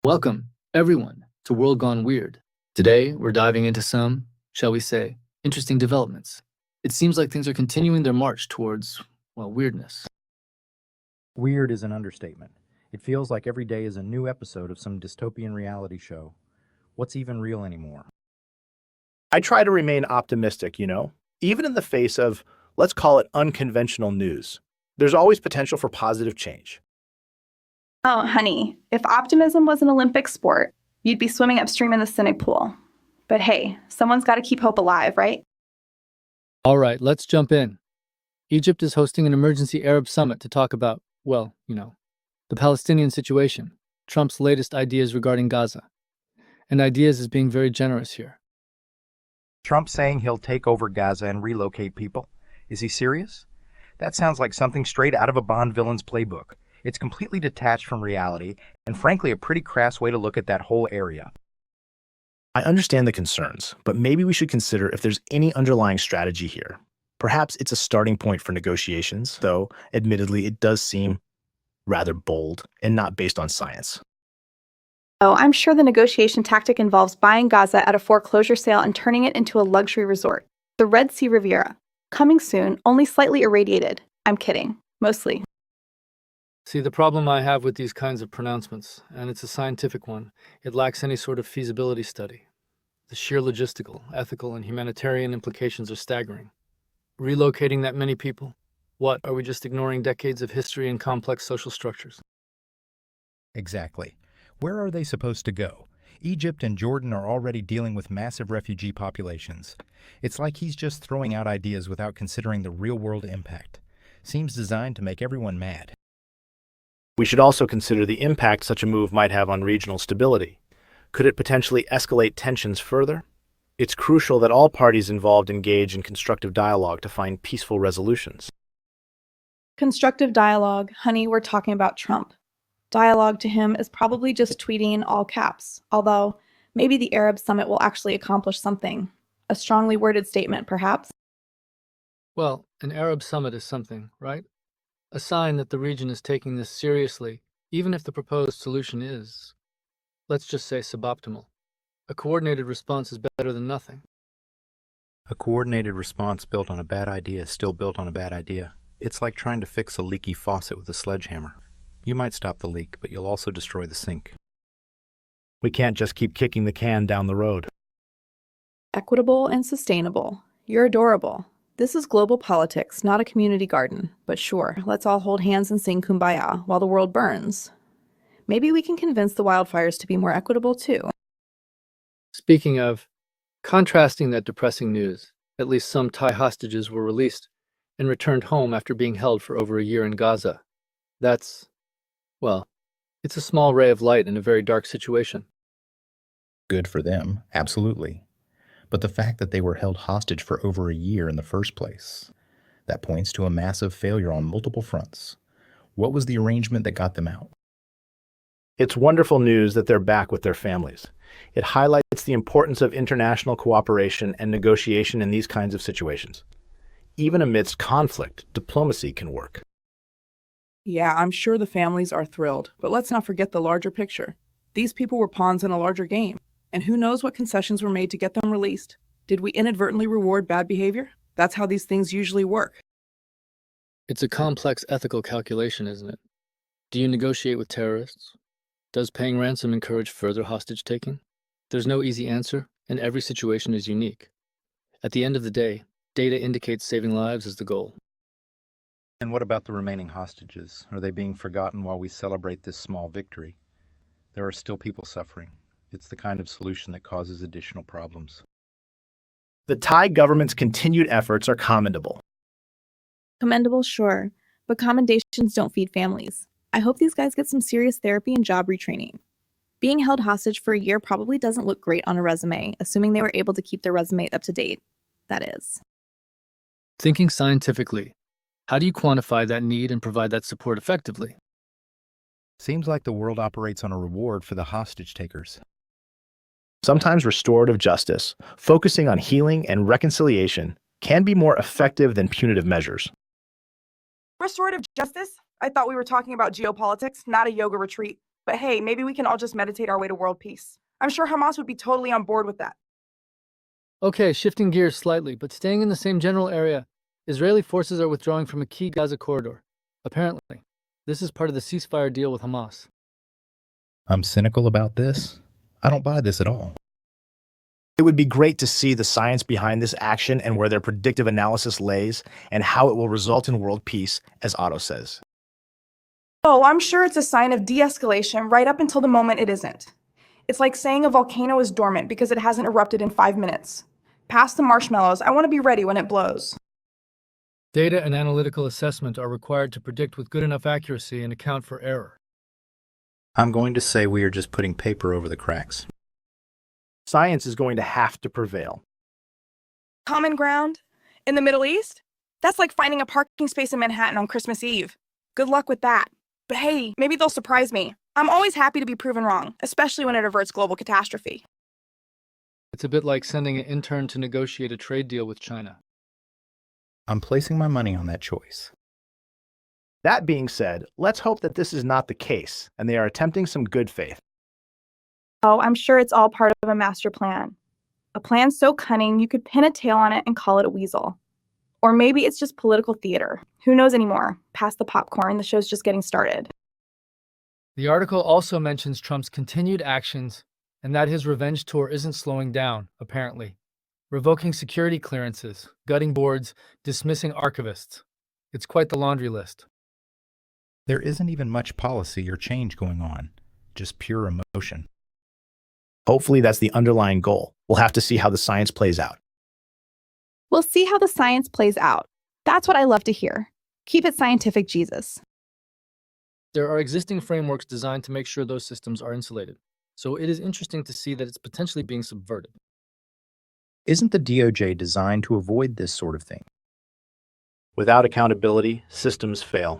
Welcome, everyone, to World Gone Weird. Today, we're diving into some, shall we say, interesting developments. It seems like things are continuing their march towards, well, weirdness. Weird is an understatement. It feels like every day is a new episode of some dystopian reality show. What's even real anymore? I try to remain optimistic, even in the face of, let's call it unconventional news. There's always potential for positive change. Oh, honey, if optimism was an Olympic sport, you'd be swimming upstream in the cynic pool. But hey, someone's got to keep hope alive, right? All right, let's jump in. Egypt is hosting an emergency Arab summit to talk about, well, the Palestinian situation, Trump's latest ideas regarding Gaza. And ideas is being very generous here. Trump saying he'll take over Gaza and relocate people? Is he serious? That sounds like something straight out of a Bond villain's playbook. It's completely detached from reality, and frankly a pretty crass way to look at that whole area. I understand the concerns, but maybe we should consider if there's any underlying strategy here. Perhaps it's a starting point for negotiations, though, admittedly, it does seem rather bold and not based on science. Oh, I'm sure the negotiation tactic involves buying Gaza at a foreclosure sale and turning it into a luxury resort. The Red Sea Riviera. Coming soon, only slightly irradiated. I'm kidding. Mostly. See, the problem I have with these kinds of pronouncements, and it's a scientific one, it lacks any sort of feasibility study. The sheer logistical, ethical, and humanitarian implications are staggering. Relocating that many people? What, are we just ignoring decades of history and complex social structures? Exactly. Where are they supposed to go? Egypt and Jordan are already dealing with massive refugee populations. It's like he's just throwing out ideas without considering the real-world impact. Seems designed to make everyone mad. We should also consider the impact such a move might have on regional stability. Could it potentially escalate tensions further? It's crucial that all parties involved engage in constructive dialogue to find peaceful resolutions. Constructive dialogue. Honey, we're talking about Trump. Dialogue to him is probably just tweeting in all caps, although maybe the Arab summit will actually accomplish something. A strongly worded statement, perhaps? Well, an Arab summit is something, right? A sign that the region is taking this seriously, even if the proposed solution is, let's just say, suboptimal. A coordinated response is better than nothing. A coordinated response built on a bad idea is still built on a bad idea. It's like trying to fix a leaky faucet with a sledgehammer. You might stop the leak, but you'll also destroy the sink. We can't just keep kicking the can down the road. Equitable and sustainable. You're adorable. This is global politics, not a community garden. But sure, let's all hold hands and sing Kumbaya while the world burns. Maybe we can convince the wildfires to be more equitable too. Speaking of, contrasting that depressing news, at least some Thai hostages were released and returned home after being held for over a year in Gaza. That's, well, it's a small ray of light in a very dark situation. Good for them, absolutely. But the fact that they were held hostage for over a year in the first place, that points to a massive failure on multiple fronts. What was the arrangement that got them out? It's wonderful news that they're back with their families. It highlights the importance of international cooperation and negotiation in these kinds of situations. Even amidst conflict, diplomacy can work. Yeah, I'm sure the families are thrilled, but let's not forget the larger picture. These people were pawns in a larger game, and who knows what concessions were made to get them released. Did we inadvertently reward bad behavior? That's how these things usually work. It's a complex ethical calculation, isn't it? Do you negotiate with terrorists? Does paying ransom encourage further hostage-taking? There's no easy answer, and every situation is unique. At the end of the day, data indicates saving lives is the goal. And what about the remaining hostages? Are they being forgotten while we celebrate this small victory? There are still people suffering. It's the kind of solution that causes additional problems. The Thai government's continued efforts are commendable. Commendable, sure, but commendations don't feed families. I hope these guys get some serious therapy and job retraining. Being held hostage for a year probably doesn't look great on a resume, assuming they were able to keep their resume up to date. That is. Thinking scientifically, how do you quantify that need and provide that support effectively? Seems like the world operates on a reward for the hostage takers. Sometimes restorative justice, focusing on healing and reconciliation, can be more effective than punitive measures. Restorative justice? I thought we were talking about geopolitics, not a yoga retreat. But hey, maybe we can all just meditate our way to world peace. I'm sure Hamas would be totally on board with that. Okay, shifting gears slightly, but staying in the same general area, Israeli forces are withdrawing from a key Gaza corridor. Apparently, this is part of the ceasefire deal with Hamas. I'm cynical about this. I don't buy this at all. It would be great to see the science behind this action and where their predictive analysis lays and how it will result in world peace, as Otto says. Oh, I'm sure it's a sign of de-escalation right up until the moment it isn't. It's like saying a volcano is dormant because it hasn't erupted in 5 minutes. Pass the marshmallows. I want to be ready when it blows. Data and analytical assessment are required to predict with good enough accuracy and account for error. I'm going to say we are just putting paper over the cracks. Science is going to have to prevail. Common ground? In the Middle East? That's like finding a parking space in Manhattan on Christmas Eve. Good luck with that. But hey, maybe they'll surprise me. I'm always happy to be proven wrong, especially when it averts global catastrophe. It's a bit like sending an intern to negotiate a trade deal with China. I'm placing my money on that choice. That being said, let's hope that this is not the case and they are attempting some good faith. Oh, I'm sure it's all part of a master plan. A plan so cunning you could pin a tail on it and call it a weasel. Or maybe it's just political theater. Who knows anymore? Pass the popcorn, the show's just getting started. The article also mentions Trump's continued actions and that his revenge tour isn't slowing down, apparently. Revoking security clearances, gutting boards, dismissing archivists. It's quite the laundry list. There isn't even much policy or change going on, just pure emotion. Hopefully that's the underlying goal. We'll have to see how the science plays out. We'll see how the science plays out. That's what I love to hear. Keep it scientific, Jesus. There are existing frameworks designed to make sure those systems are insulated, so it is interesting to see that it's potentially being subverted. Isn't the DOJ designed to avoid this sort of thing? Without accountability, systems fail.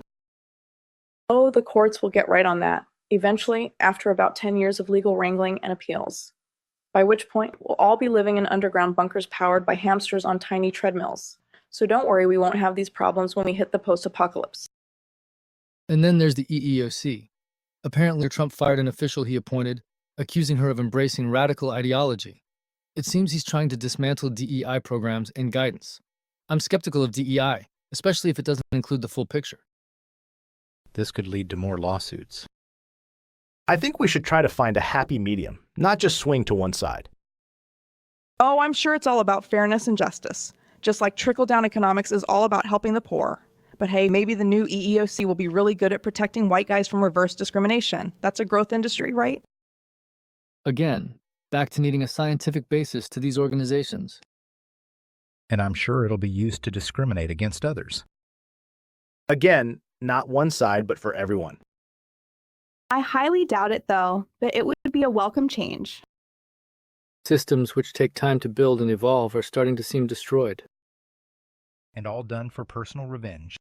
Oh, the courts will get right on that, eventually, after about 10 years of legal wrangling and appeals. By which point, we'll all be living in underground bunkers powered by hamsters on tiny treadmills. So don't worry, we won't have these problems when we hit the post-apocalypse. And then there's the EEOC. Apparently, Trump fired an official he appointed, accusing her of embracing radical ideology. It seems he's trying to dismantle DEI programs and guidance. I'm skeptical of DEI, especially if it doesn't include the full picture. This could lead to more lawsuits. I think we should try to find a happy medium, not just swing to one side. Oh, I'm sure it's all about fairness and justice, just like trickle-down economics is all about helping the poor. But hey, maybe the new EEOC will be really good at protecting white guys from reverse discrimination. That's a growth industry, right? Again, back to needing a scientific basis to these organizations. And I'm sure it'll be used to discriminate against others. Again, not one side, but for everyone. I highly doubt it, though, but it would be a welcome change. Systems which take time to build and evolve are starting to seem destroyed. And all done for personal revenge.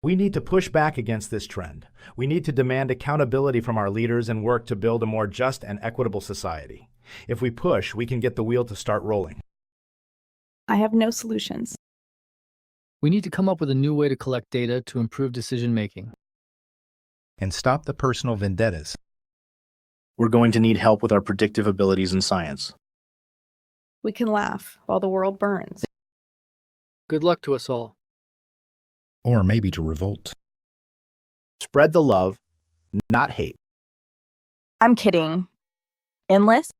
We need to push back against this trend. We need to demand accountability from our leaders and work to build a more just and equitable society. If we push, we can get the wheel to start rolling. I have no solutions. We need to come up with a new way to collect data to improve decision-making. And stop the personal vendettas. We're going to need help with our predictive abilities in science. We can laugh while the world burns. Good luck to us all. Or maybe to revolt. Spread the love, not hate. I'm kidding. Endless?